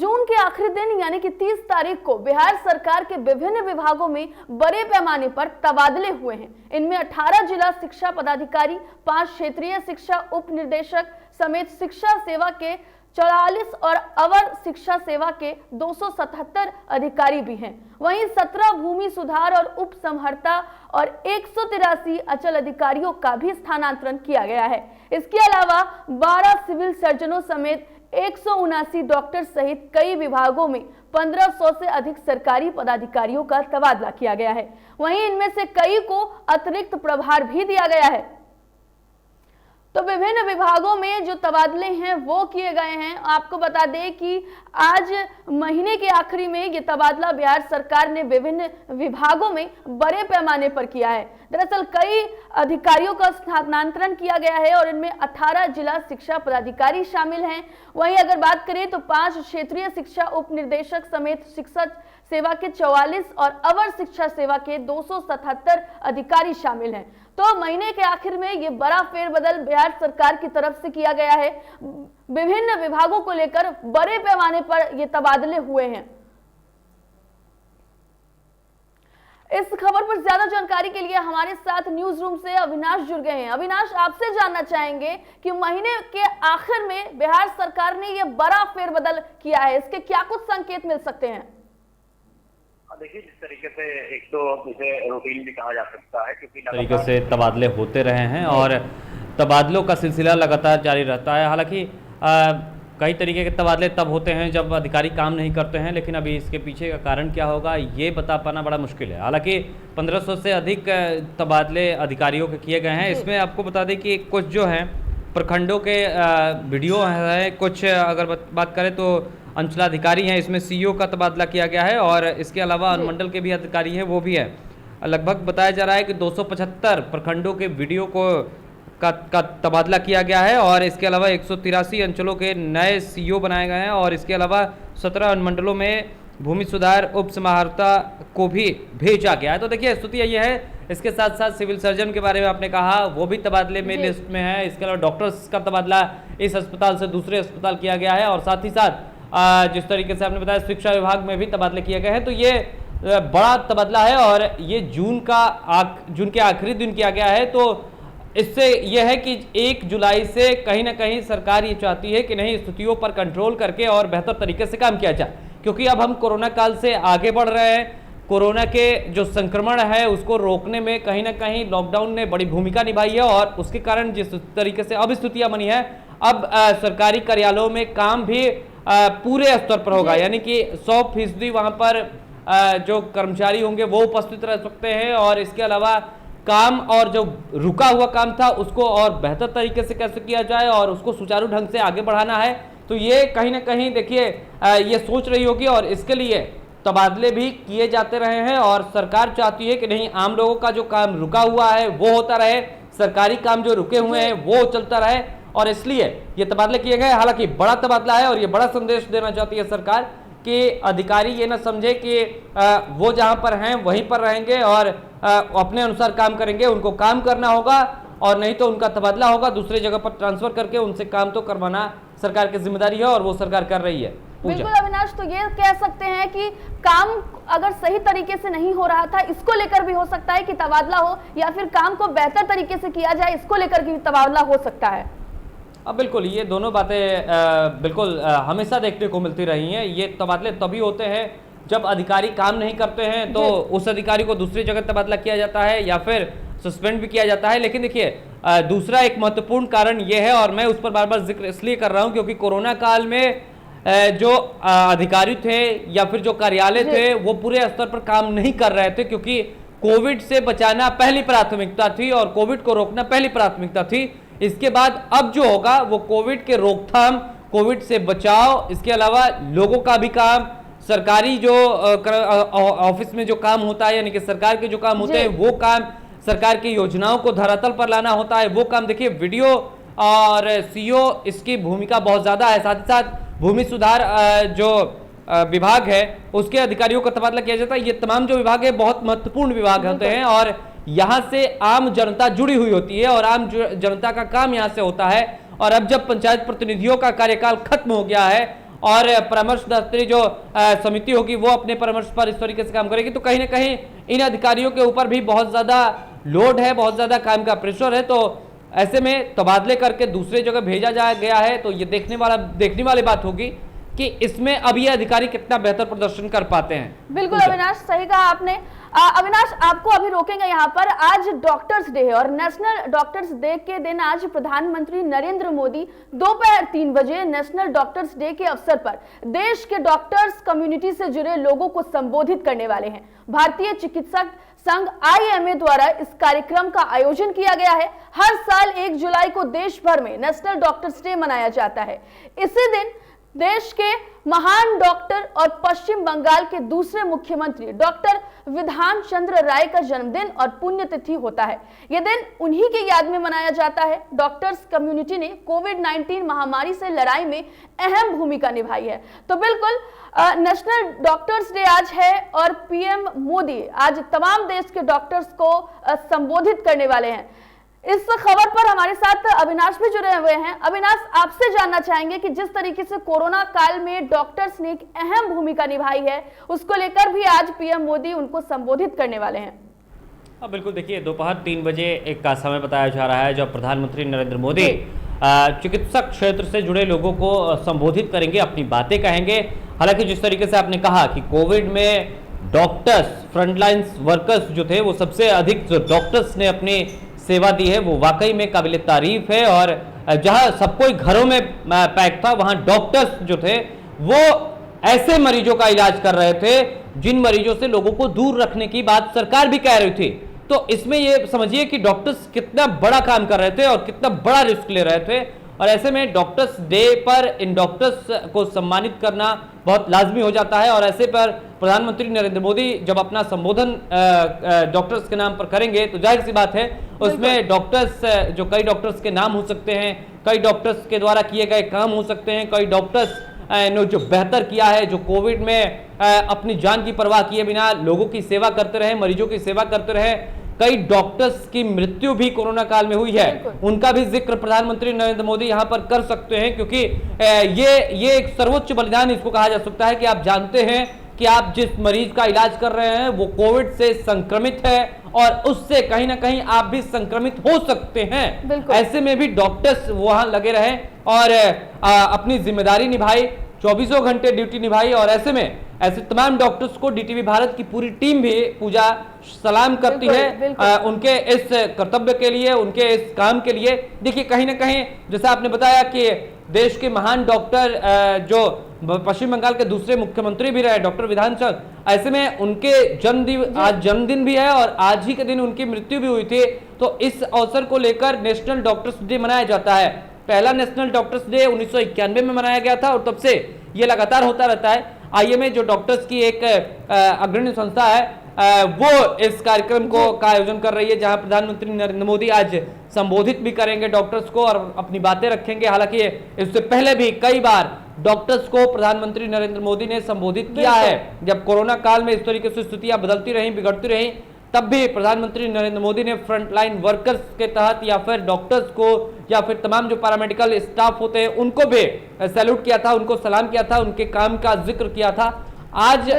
जून के आखिरी दिन यानी कि 30 तारीख को बिहार सरकार के विभिन्न विभागों में बड़े पैमाने पर तबादले हुए हैं। इनमें 18 जिला शिक्षा पदाधिकारी, 5 क्षेत्रीय शिक्षा उप निदेशक समेत शिक्षा सेवा के 44 और अवर शिक्षा सेवा के 277 अधिकारी भी हैं। वहीं 17 भूमि सुधार और उप संहर्ता और 183 अचल अधिकारियों का भी स्थानांतरण किया गया है। इसके अलावा 12 सिविल सर्जनों समेत 179 डॉक्टर सहित कई विभागों में 1500 से अधिक सरकारी पदाधिकारियों का तबादला किया गया है। वहीं इनमें से कई को अतिरिक्त प्रभार भी दिया गया है। तो विभिन्न विभागों में जो तबादले हैं वो किए गए हैं। आपको बता दें कि आज महीने के आखिरी में ये तबादला बिहार सरकार ने विभिन्न विभागों में बड़े पैमाने पर किया है। दरअसल कई अधिकारियों का स्थानांतरण किया गया है और इनमें 18 जिला शिक्षा पदाधिकारी शामिल हैं। वहीं अगर बात करें तो 5 क्षेत्रीय शिक्षा उप निदेशक समेत शिक्षा सेवा के 44 और अवर शिक्षा सेवा के 277 अधिकारी शामिल हैं। तो महीने के आखिर में ये बड़ा फेरबदल बिहार सरकार की तरफ से किया गया है। विभिन्न विभागों को लेकर बड़े पैमाने पर ये तबादले हुए हैं। इस खबर पर ज्यादा जानकारी के लिए हमारे साथ न्यूज रूम से अविनाश जुड़ गए हैं। अविनाश, आपसे जानना चाहेंगे कि महीने के आखिर में बिहार सरकार ने ये बड़ा फेरबदल किया है, इसके क्या कुछ संकेत मिल सकते हैं? देखिए, जिस तरीके से एक तो इसे रूटीन भी कहा जा सकता है, क्योंकि तरीके से तबादले होते रहे हैं और तबादलों का सिलसिला लगातार जारी रहता है। हालांकि कई तरीके के तबादले तब होते हैं जब अधिकारी काम नहीं करते हैं, लेकिन अभी इसके पीछे का कारण क्या होगा ये बता पाना बड़ा मुश्किल है। हालांकि 1500 से अधिक तबादले अधिकारियों के किए गए हैं। इसमें आपको बता दें कि कुछ जो हैं प्रखंडों के वीडियो हैं, कुछ अगर बात करें तो अंचलाधिकारी हैं, इसमें सीईओ का तबादला किया गया है और इसके अलावा अनुमंडल के भी अधिकारी हैं, वो भी है। लगभग बताया जा रहा है कि 275 प्रखंडों के वीडियो का तबादला किया गया है और इसके अलावा 183 अंचलों के नए सीईओ बनाए गए हैं और इसके अलावा 17 अनुमंडलों में भूमि सुधार उप समाहर्ता को भी भेजा गया है। तो देखिए, स्थिति यही है। इसके साथ साथ सिविल सर्जन के बारे में आपने कहा, वो भी तबादले में लिस्ट में है। इसके अलावा डॉक्टर्स का तबादला इस अस्पताल से दूसरे अस्पताल किया गया है और साथ ही साथ जिस तरीके से आपने बताया शिक्षा विभाग में भी तबादले किए गए हैं। तो ये बड़ा तबादला है और ये जून के आखिरी दिन किया गया है। तो इससे यह है कि 1 जुलाई से कहीं ना कहीं सरकार ये चाहती है कि नहीं, स्थितियों पर कंट्रोल करके और बेहतर तरीके से काम किया जाए, क्योंकि अब हम कोरोना काल से आगे बढ़ रहे हैं। कोरोना के जो संक्रमण है उसको रोकने में कहीं ना कहीं लॉकडाउन ने बड़ी भूमिका निभाई है और उसके कारण जिस तरीके से अब स्थितियां बनी है, अब सरकारी कार्यालयों में काम भी पूरे स्तर पर होगा, यानी कि 100% वहां पर जो कर्मचारी होंगे वो उपस्थित रह सकते हैं और इसके अलावा काम और जो रुका हुआ काम था उसको और बेहतर तरीके से कैसे किया जाए और उसको सुचारू ढंग से आगे बढ़ाना है। तो ये कहीं ना कहीं देखिए ये सोच रही होगी और इसके लिए तबादले भी किए जाते रहे हैं और सरकार चाहती है कि नहीं, आम लोगों का जो काम रुका हुआ है वो होता रहे, सरकारी काम जो रुके हुए हैं वो चलता रहे और इसलिए ये तबादले किए गए। हालांकि बड़ा तबादला है और ये बड़ा संदेश देना चाहती है सरकार कि अधिकारी ये ना समझे कि वो जहां पर हैं वहीं पर रहेंगे और अपने अनुसार काम करेंगे। उनको काम करना होगा और नहीं तो उनका तबादला होगा, दूसरे जगह पर ट्रांसफर करके उनसे काम तो करवाना सरकार की जिम्मेदारी है और वो सरकार कर रही है। बिल्कुल अविनाश, तो ये कह सकते हैं कि काम अगर सही तरीके से नहीं हो रहा था, इसको लेकर भी हो सकता है कि तबादला हो, या फिर काम को बेहतर तरीके से किया जाए, इसको लेकर भी तबादला हो सकता है। अब बिल्कुल ये दोनों बातें बिल्कुल हमेशा देखने को मिलती रही हैं। ये तबादले तभी होते हैं जब अधिकारी काम नहीं करते हैं तो उस अधिकारी को दूसरी जगह तबादला किया जाता है या फिर सस्पेंड भी किया जाता है। लेकिन देखिए, दूसरा एक महत्वपूर्ण कारण ये है और मैं उस पर बार बार जिक्र इसलिए कर रहा हूं क्योंकि कोरोना काल में जो अधिकारी थे या फिर जो कार्यालय थे वो पूरे स्तर पर काम नहीं कर रहे थे, क्योंकि कोविड से बचाना पहली प्राथमिकता थी और कोविड को रोकना पहली प्राथमिकता थी। इसके बाद अब जो होगा वो कोविड के रोकथाम, कोविड से बचाव, इसके अलावा लोगों का भी काम, सरकारी जो ऑफिस में जो काम होता है यानी कि सरकार के जो काम होते हैं वो काम, सरकार की योजनाओं को धरातल पर लाना होता है वो काम। देखिए, वीडियो और सीईओ इसकी भूमिका बहुत ज्यादा है। साथ ही साथ भूमि सुधार जो विभाग है उसके अधिकारियों का तबादला किया जाता है। ये तमाम जो विभाग है बहुत महत्वपूर्ण विभाग होते हैं और यहाँ से आम जनता जुड़ी हुई होती है और आम जनता का काम यहाँ से होता है। और अब जब पंचायत प्रतिनिधियों का कार्यकाल खत्म हो गया है और परामर्शदात्री जो समिति होगी वो अपने परामर्श पर इस तरीके से काम करेगी, तो कहीं ना कहीं इन अधिकारियों के ऊपर भी बहुत ज़्यादा लोड है, बहुत ज़्यादा काम का प्रेशर है। तो ऐसे में तबादले करके दूसरे जगह भेजा जा गया है, तो ये देखने वाली बात होगी कि इसमें अब ये अधिकारी कितना बेहतर प्रदर्शन कर पाते हैं। बिल्कुल अविनाश, सही कहा आपने। अविनाश, आपको अभी रोकेंगे यहाँ पर। आज डॉक्टर्स डे है और नेशनल डॉक्टर्स डे के दिन आज प्रधानमंत्री नरेंद्र मोदी दोपहर 3 बजे नेशनल डॉक्टर्स डे के अवसर पर देश के डॉक्टर्स कम्युनिटी से जुड़े लोगों को संबोधित करने वाले हैं। भारतीय चिकित्सक संघ IMA द्वारा इस कार्यक्रम का आयोजन किया गया है। हर साल 1 जुलाई को देश भर में नेशनल डॉक्टर्स डे मनाया जाता है। इसी दिन देश के महान डॉक्टर और पश्चिम बंगाल के दूसरे मुख्यमंत्री डॉक्टर विधान चंद्र राय का जन्मदिन और पुण्यतिथि होता है। यह दिन उन्हीं की याद में मनाया जाता है। डॉक्टर्स कम्युनिटी ने कोविड-19 महामारी से लड़ाई में अहम भूमिका निभाई है। तो बिल्कुल नेशनल डॉक्टर्स डे आज है और PM मोदी आज तमाम देश के डॉक्टर्स को संबोधित करने वाले हैं। इस खबर पर हमारे साथ अविनाश भी जुड़े हुए हैं। अविनाश, आपसे जानना चाहेंगे कि जिस तरीके से कोरोना काल में डॉक्टर्स ने एक अहम भूमिका निभाई है, उसको लेकर भी आज PM मोदी उनको संबोधित करने वाले हैं। बिल्कुल, देखिए दोपहर 3 बजे एक का समय बताया जा रहा है जब प्रधानमंत्री नरेंद्र मोदी चिकित्सक क्षेत्र से जुड़े लोगों को संबोधित करेंगे, अपनी बातें कहेंगे। हालांकि जिस तरीके से आपने कहा कि कोविड में डॉक्टर्स, फ्रंटलाइन वर्कर्स जो थे, वो सबसे अधिक जो डॉक्टर्स ने अपनी सेवा दी है, वो वाकई में काबिल तारीफ है। और जहां सब कोई घरों में पैक था, वहां डॉक्टर्स जो थे वो ऐसे मरीजों का इलाज कर रहे थे जिन मरीजों से लोगों को दूर रखने की बात सरकार भी कह रही थी। तो इसमें ये समझिए कि डॉक्टर्स कितना बड़ा काम कर रहे थे और कितना बड़ा रिस्क ले रहे थे। और ऐसे में डॉक्टर्स डे पर इन डॉक्टर्स को सम्मानित करना बहुत लाजमी हो जाता है। और ऐसे पर प्रधानमंत्री नरेंद्र मोदी जब अपना संबोधन डॉक्टर्स के नाम पर करेंगे, तो जाहिर सी बात है उसमें डॉक्टर्स, जो कई डॉक्टर्स के नाम हो सकते हैं, कई डॉक्टर्स के द्वारा किए गए काम हो सकते हैं, कई डॉक्टर्स ने जो बेहतर किया है, जो कोविड में अपनी जान की परवाह किए बिना लोगों की सेवा करते रहे, मरीजों की सेवा करते रहे। कई डॉक्टर्स की मृत्यु भी कोरोना काल में हुई है, उनका भी जिक्र प्रधानमंत्री नरेंद्र मोदी यहां पर कर सकते हैं, क्योंकि ये एक सर्वोच्च बलिदान इसको कहा जा सकता है कि आप जानते हैं कि आप जिस मरीज का इलाज कर रहे हैं वो कोविड से संक्रमित है और उससे कहीं ना कहीं आप भी संक्रमित हो सकते हैं। ऐसे में भी डॉक्टर्स वहां लगे रहे और अपनी जिम्मेदारी निभाई, 24 घंटे ड्यूटी निभाई। और ऐसे में ऐसे तमाम डॉक्टर्स को DTV भारत की पूरी टीम भी पूजा सलाम करती है उनके इस कर्तव्य के लिए, उनके इस काम के लिए। देखिए कहीं ना कहीं जैसा आपने बताया कि देश के महान डॉक्टर जो पश्चिम बंगाल के दूसरे मुख्यमंत्री भी रहे, डॉक्टर विधान चंद्र, ऐसे में उनके आज जन्मदिन भी है और आज ही के दिन उनकी मृत्यु भी हुई थी। तो इस अवसर को लेकर नेशनल डॉक्टर्स डे मनाया जाता है। पहला नेशनल डॉक्टर्स डे 1991 में मनाया गया था और तब से ये लगातार होता रहता है। IMA जो डॉक्टर्स की एक अग्रणी संस्था है, वो इस कार्यक्रम का आयोजन कर रही है, जहां प्रधानमंत्री नरेंद्र मोदी आज संबोधित भी करेंगे डॉक्टर्स को और अपनी बातें रखेंगे। हालांकि इससे पहले भी कई बार डॉक्टर्स को प्रधानमंत्री नरेंद्र मोदी ने संबोधित किया है। जब कोरोना काल में इस तरीके से स्थितियां बदलती रही, बिगड़ती रही, तब भी प्रधानमंत्री नरेंद्र मोदी ने फ्रंटलाइन वर्कर्स के तहत या फिर डॉक्टर्स को या फिर तमाम जो पैरामेडिकल स्टाफ होते हैं उनको भी सैल्यूट किया था, उनको सलाम किया था, उनके काम का जिक्र किया था। आज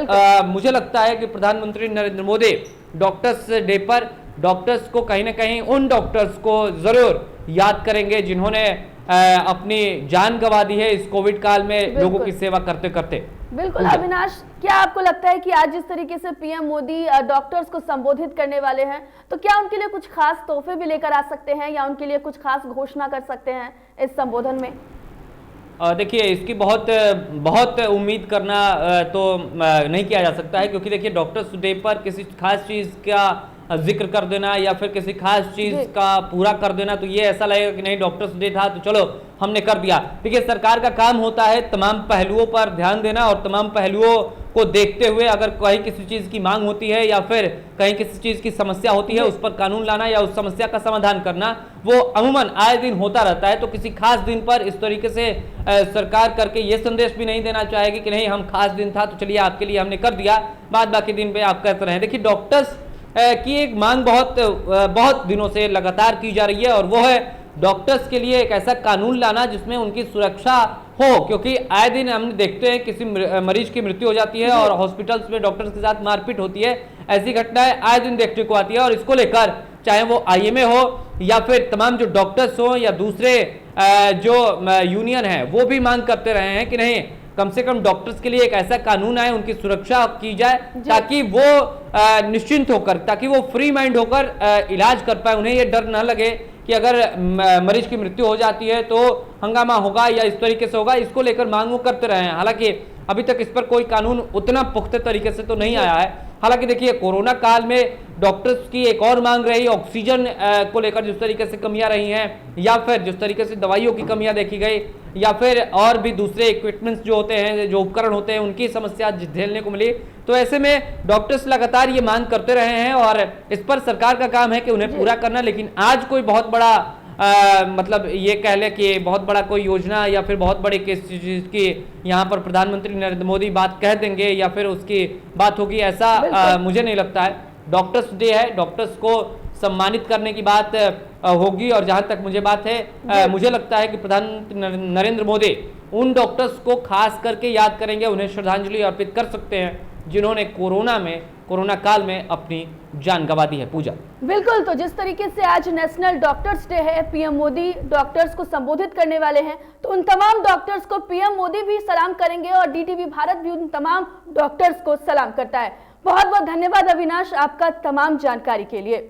मुझे लगता है कि प्रधानमंत्री नरेंद्र मोदी डॉक्टर्स डे पर डॉक्टर्स को कहीं ना कहीं उन डॉक्टर्स को जरूर याद करेंगे जिन्होंने अपनी जान गंवा दी है इस कोविड काल में लोगों की सेवा करते करते। बिल्कुल अविनाश, क्या आपको लगता है कि आज जिस तरीके से PM मोदी डॉक्टर्स को संबोधित करने वाले हैं, तो क्या उनके लिए कुछ खास तोहफे भी लेकर आ सकते हैं या उनके लिए कुछ खास घोषणा कर सकते हैं इस संबोधन में? देखिए इसकी बहुत उम्मीद करना तो नहीं किया जा सकता है, क्योंकि देखिए डॉक्टर्स डे पर किसी खास चीज़ का जिक्र कर देना या फिर किसी खास चीज़ का पूरा कर देना, तो ये ऐसा लगेगा कि नहीं डॉक्टर्स डे था तो चलो हमने कर दिया। देखिए सरकार का काम होता है तमाम पहलुओं पर ध्यान देना और तमाम पहलुओं को देखते हुए अगर कहीं किसी चीज़ की मांग होती है या फिर कहीं किसी चीज़ की समस्या होती है उस पर कानून लाना या उस समस्या का समाधान करना, वो अमूमन आए दिन होता रहता है। तो किसी खास दिन पर इस तरीके से सरकार करके ये संदेश भी नहीं देना चाहेगी कि नहीं हम खास दिन था तो चलिए आपके लिए हमने कर दिया, बाद बाकी दिन पे आप कहते रहे। देखिए डॉक्टर्स की एक मांग बहुत दिनों से लगातार की जा रही है और वो है डॉक्टर्स के लिए एक ऐसा कानून लाना जिसमें उनकी सुरक्षा हो, क्योंकि आए दिन हम देखते हैं किसी मरीज की मृत्यु हो जाती है और हॉस्पिटल्स में डॉक्टर्स के साथ मारपीट होती है। ऐसी घटनाएं आए दिन देखने को आती है और इसको लेकर चाहे वो आईएमए हो या फिर तमाम जो डॉक्टर्स हो या दूसरे जो यूनियन है वो भी मांग करते रहे हैं कि नहीं, कम से कम डॉक्टर्स के लिए एक ऐसा कानून आए, उनकी सुरक्षा की जाए ताकि वो निश्चिंत होकर, ताकि वो फ्री माइंड होकर इलाज कर पाए। उन्हें ये डर ना लगे कि अगर मरीज की मृत्यु हो जाती है तो हंगामा होगा या इस तरीके से होगा। इसको लेकर मांग वो करते रहे हैं। हालांकि अभी तक इस पर कोई कानून उतना पुख्ते तरीके से तो नहीं आया है। हालांकि देखिए, कोरोना काल में डॉक्टर्स की एक और मांग रही, ऑक्सीजन को लेकर जिस तरीके से कमियां रही हैं या फिर जिस तरीके से दवाइयों की कमियां देखी गई या फिर और भी दूसरे इक्विपमेंट्स जो होते हैं, जो उपकरण होते हैं, उनकी समस्या झेलने को मिली। तो ऐसे में डॉक्टर्स लगातार ये मांग करते रहे हैं और इस पर सरकार का काम है कि उन्हें पूरा करना। लेकिन आज कोई बहुत बड़ा मतलब ये कह ले कि बहुत बड़ा कोई योजना या फिर बहुत बड़े किस चीज की यहाँ पर प्रधानमंत्री नरेंद्र मोदी बात कह देंगे या फिर उसकी बात होगी, ऐसा मुझे नहीं लगता है। डॉक्टर्स डे है, डॉक्टर्स को सम्मानित करने की बात होगी और जहां तक मुझे बात है, मुझे लगता है कि प्रधानमंत्री नरेंद्र मोदी उन डॉक्टर्स को खास करके याद करेंगे, उन्हें श्रद्धांजलि अर्पित कर सकते हैं जिन्होंने कोरोना काल में अपनी जान गंवा दी है। पूजा, बिल्कुल। तो जिस तरीके से आज नेशनल डॉक्टर्स डे है, पीएम मोदी डॉक्टर्स को संबोधित करने वाले हैं, तो उन तमाम डॉक्टर्स को पीएम मोदी भी सलाम करेंगे और डीटीवी भारत भी उन तमाम डॉक्टर्स को सलाम करता है। बहुत बहुत धन्यवाद अविनाश आपका तमाम जानकारी के लिए।